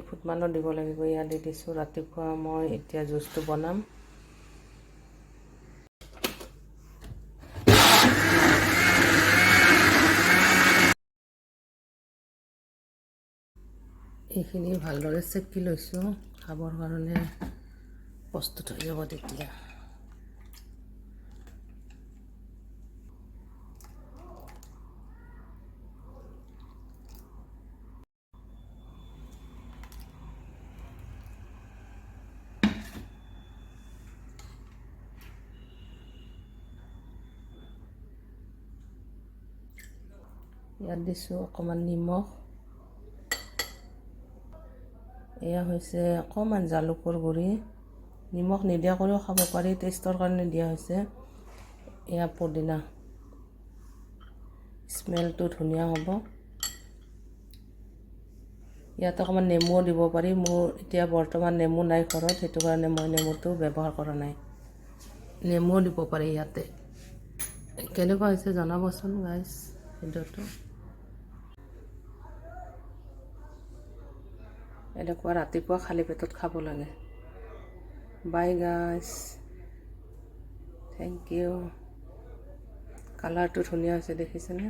ফুটমানত দিব লাগিব। ইয়াত দি দিছোঁ। ৰাতিপুৱা মই এতিয়া জুচটো বনাম। এইখিনি ভালদৰে চেকি লৈছোঁ। খাবৰ কাৰণে প্ৰস্তুত হৈ যাব তেতিয়া। ইয়াত দিছোঁ অকণমান নিমখ। এয়া হৈছে অকণমান জালুকৰ গুড়ি। নিমখ নিদিয়াকৈও খাব পাৰি, টেষ্টৰ কাৰণে দিয়া হৈছে। এয়া পদিনা, স্মেলটো ধুনীয়া হ'ব। ইয়াত অকণমান নেমুও দিব পাৰি। মোৰ এতিয়া বৰ্তমান নেমু নাই ঘৰত, সেইটো কাৰণে মই নেমুটো ব্যৱহাৰ কৰা নাই। নেমুও দিব পাৰি ইয়াতে। কেনেকুৱা হৈছে জনাবচোন গাইজ ভিডিঅ'টো। এনেকুৱা ৰাতিপুৱা খালী পেটত খাব লাগে। Bye guys, thank you. কালাৰটো ধুনীয়া হৈছে দেখিছেনে?